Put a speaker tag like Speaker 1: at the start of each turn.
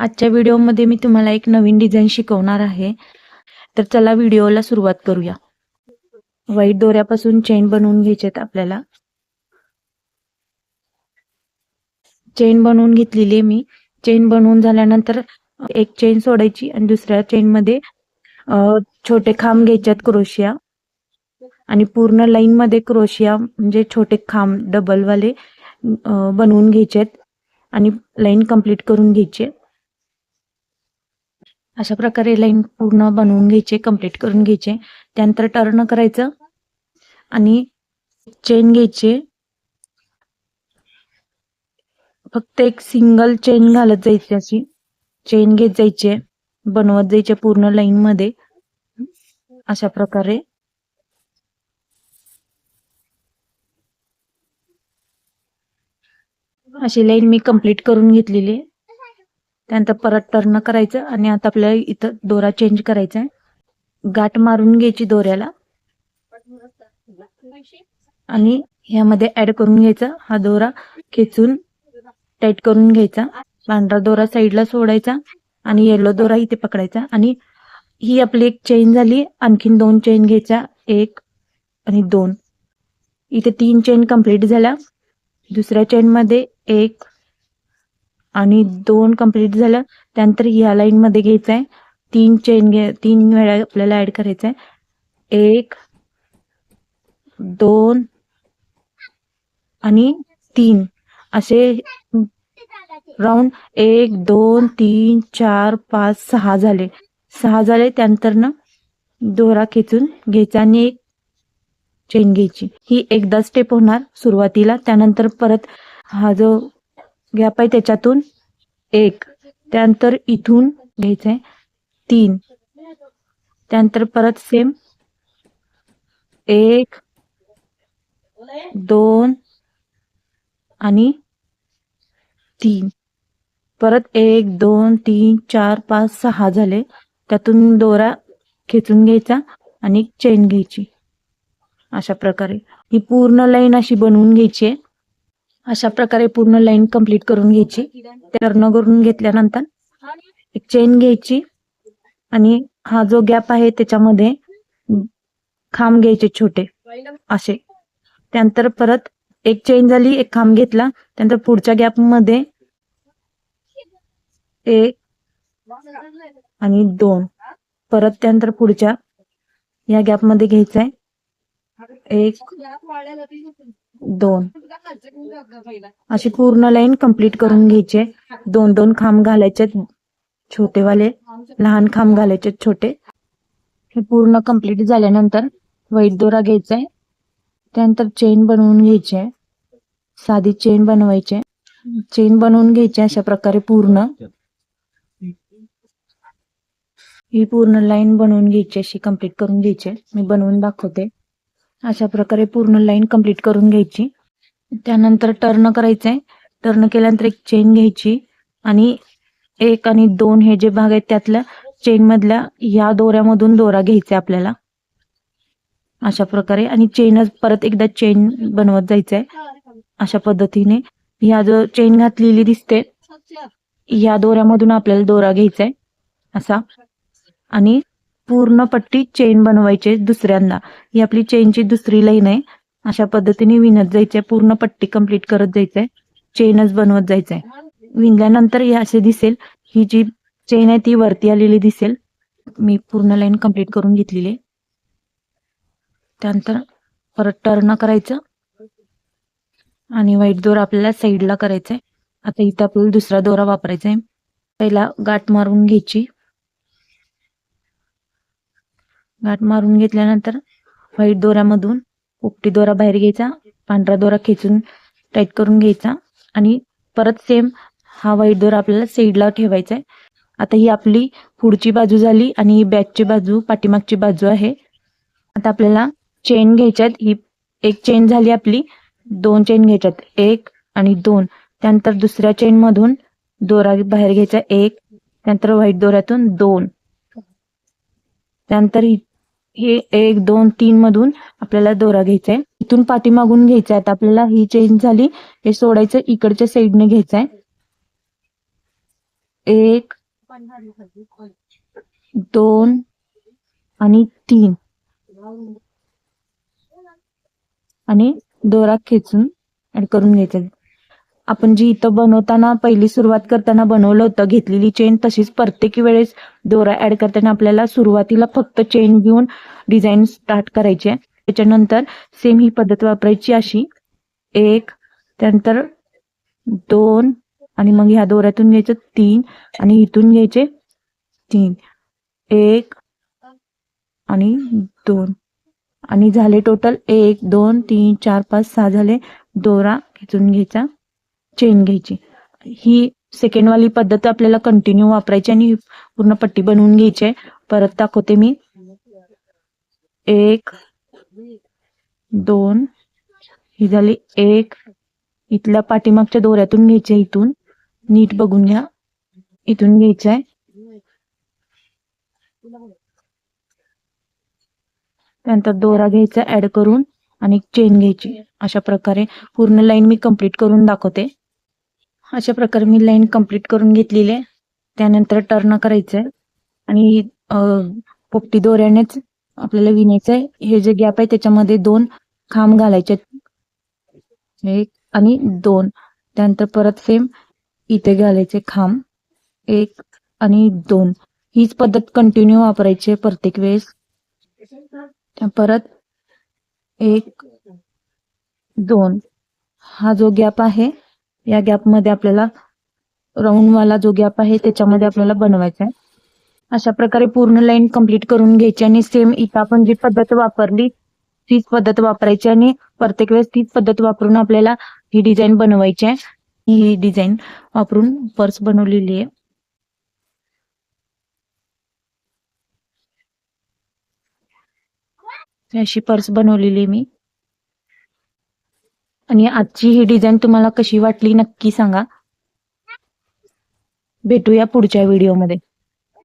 Speaker 1: आजच्या व्हिडिओमध्ये मी तुम्हाला एक नवीन डिझाइन शिकवणार आहे. तर चला व्हिडिओला सुरुवात करूया. व्हाईट दोऱ्यापासून चेन बनवून घ्यायचेत आपल्याला. चेन बनवून घेतलेली मी. चेन बनवून झाल्यानंतर एक चेन सोडायची आणि दुसऱ्या चेन मध्ये छोटे खांब घ्यायच्यात क्रोशिया आणि पूर्ण लाईन मध्ये क्रोशिया म्हणजे छोटे खांब डबल वाले बनवून घ्यायचेत आणि लाईन कंप्लीट करून घ्यायची. अशा प्रकारे लाईन पूर्ण बनवून घ्यायचे, कंप्लीट करून घ्यायचे. त्यानंतर टर्न करायचं आणि चेन घ्यायचे. फक्त एक सिंगल चेन घालत जायची, अशी चेन घेत जायचे, बनवत जायचे पूर्ण लाईन मध्ये. अशा प्रकारे अशी लाईन मी कंप्लीट करून घेतलेली. त्यानंतर परत टर्न करायचं आणि आता आपल्याला इथं दोरा चेंज करायचा आहे. गाठ मारून घ्यायची दोऱ्याला आणि ह्यामध्ये ऍड करून घ्यायचा. हा दोरा खेचून टाईट करून घ्यायचा. पांढरा दोरा साईडला सोडायचा आणि येलो दोरा इथे पकडायचा. आणि ही आपली एक चेन झाली. आणखीन 2 चेन घ्यायच्या, 1 आणि 2. इथे 3 चेन कंप्लीट झाल्या. दुसऱ्या चेन मध्ये 1 आणि 2 कंप्लीट झालं. त्यानंतर ह्या लाईन मध्ये घ्यायचं आहे. 3 चेन 3 वेळा आपल्याला ऍड करायचं आहे. 1 2 आणि 3 असे राऊंड 1 2 3 4 5 6 झाले. 6 झाले. त्यानंतर ना दोरा खेचून घ्यायचा आणि एक चेन घ्यायची. ही एकदा स्टेप होणार सुरुवातीला. त्यानंतर परत हा जो गॅप आहे त्याच्यातून 1, त्यानंतर इथून घ्यायचंय 3, त्यानंतर परत सेम 1 2 आणि 3. परत 1 2 3 4 5 6 झाले. त्यातून दोरा खेचून घ्यायचा आणि चेन घ्यायची. अशा प्रकारे ही पूर्ण लाईन अशी बनवून घ्यायची. अशा प्रकारे पूर्ण लाईन कंप्लीट करून घ्यायची. टर्न करून घेतल्यानंतर एक चेन घ्यायची आणि हा जो गॅप आहे त्याच्यामध्ये खांब घ्यायचे छोटे असे. त्यानंतर परत एक चेन झाली, एक खांब घेतला. त्यानंतर पुढच्या गॅप मध्ये 1 आणि 2. परत त्यानंतर पुढच्या या गॅप मध्ये घ्यायचंय 1 2. अशी पूर्ण लाईन कंप्लीट करून घ्यायची. 2-2 खांब घालायचे छोटेवाले, लहान खांब घालायचे छोटे. हे पूर्ण कंप्लीट झाल्यानंतर व्हाईट दोरा घ्यायचा आहे. त्यानंतर चेन बनवून घ्यायची आहे. साधी चेन बनवायची. चेन बनवून घ्यायची अशा प्रकारे पूर्ण. ही पूर्ण लाईन बनवून घ्यायची, अशी कंप्लीट करून घ्यायची. मी बनवून दाखवते. अशा प्रकारे पूर्ण लाईन कंप्लीट करून घ्यायची. त्यानंतर टर्न करायचंय. टर्न केल्यानंतर एक चेन घ्यायची आणि 1 आणि 2 हे जे भाग आहेत त्यातल्या चेन मधल्या या दोऱ्यामधून दोरा घ्यायचा आपल्याला अशा प्रकारे. आणि चेनच परत एकदा चेन बनवत जायचंय अशा पद्धतीने. ह्या जो चेन घातलेली दिसते या दोऱ्यामधून आपल्याला दोरा घ्यायचाय असा आणि पूर्ण पट्टी चेन बनवायची दुसऱ्यांदा. ही आपली चेनची दुसरी लाईन आहे. अशा पद्धतीने विणत जायचंय. पूर्ण पट्टी कंप्लीट करत जायचंय. चेनच बनवत जायचंय. विणल्यानंतर हे असे दिसेल. ही जी चेन आहे ती वरती आलेली दिसेल. मी पूर्ण लाईन कंप्लीट करून घेतलेली. त्यानंतर परत टर्न करायचं आणि व्हाईट दोरा आपल्याला साईडला करायचंय. आता इथं आपल्याला दुसरा दोरा वापरायचा आहे. पहिला गाठ मारून घ्यायची. गाठ मारून घेतल्यानंतर व्हाईट दोऱ्यामधून पोपटी दोरा बाहेर घ्यायचा. पांढरा दोरा खेचून टाईट करून घ्यायचा आणि परत सेम हा व्हाईट दोरा आपल्याला साईडला ठेवायचा आहे. आता ही आपली पुढची बाजू झाली आणि ही बॅकची बाजू, पाठीमागची बाजू आहे. आता आपल्याला चेन घ्यायच्यात. ही एक चेन झाली आपली. 2 चेन घ्यायच्यात, 1 आणि 2. त्यानंतर दुसऱ्या चेन मधून दोरा बाहेर घ्यायचा 1, त्यानंतर व्हाईट दोऱ्यातून 2, त्यानंतर हे 1 2 3 मधून आपल्याला दोरा घ्यायचा आहे. इथून पाठीमागून घ्यायचा आहे. आता आपल्याला ही चेन झाली, हे सोडायचं, इकडच्या साईडने घ्यायचंय 1 2 आणि 3 आणि दोरा खेचून ऍड करून घ्यायचं. आपण जी इथं बनवताना पहिली सुरुवात करताना बनवलं होतं घेतलेली चेन, तशीच प्रत्येक वेळेस दोरा ऍड करताना आपल्याला सुरुवातीला फक्त चेन घेऊन डिझाईन स्टार्ट करायची आहे. त्याच्यानंतर सेम ही पद्धत वापरायची अशी 1 त्यानंतर 2 आणि मग ह्या दोऱ्यातून घ्यायचं 3 आणि इथून घ्यायचे 3 1 आणि 2 आणि झाले टोटल 1 2 3 4 5 6 झाले. दोरा खेचून घ्यायचा, चेन घ्यायची. ही सेकंड वाली पद्धत आपल्याला कंटिन्यू वापरायची आणि पूर्ण पट्टी बनवून घ्यायची आहे. परत दाखवते मी. 1 2 ही झाली 1 इथल्या पाठीमागच्या दोऱ्यातून घ्यायचे, इथून नीट बघून घ्या, इथून घ्यायचंय. त्यानंतर दोरा घ्यायचा ऍड करून आणि चेन घ्यायची. अशा प्रकारे पूर्ण लाईन मी कंप्लीट करून दाखवते. अशा प्रकारे मी लाईन कंप्लीट करून घेतलेली आहे. त्यानंतर टर्न करायचंय आणि पोपटी दोऱ्यानेच आपल्याला विणायचंय. हे जे गॅप आहे त्याच्यामध्ये 2 खांब घालायचे, 1 आणि 2. त्यानंतर परत सेम इथे घालायचे खांब 1 आणि 2. हीच पद्धत कंटिन्यू वापरायची आहे प्रत्येक वेळेस. परत 1 2 हा जो गॅप आहे या गॅपमध्ये आपल्याला राऊंडवाला जो गॅप आहे त्याच्यामध्ये आपल्याला बनवायचा आहे. अशा प्रकारे पूर्ण लाईन कंप्लीट करून घ्यायची आणि सेम इथं आपण जी पद्धत वापरली तीच पद्धत वापरायची आणि प्रत्येक वेळेस तीच पद्धत वापरून आपल्याला ही डिझाईन बनवायची आहे. ही डिझाईन वापरून पर्स बनवलेली आहे. अशी पर्स बनवलेली आहे मी. आणि आजची ही डिझाईन तुम्हाला कशी वाटली नक्की सांगा. भेटूया पुढच्या व्हिडिओमध्ये.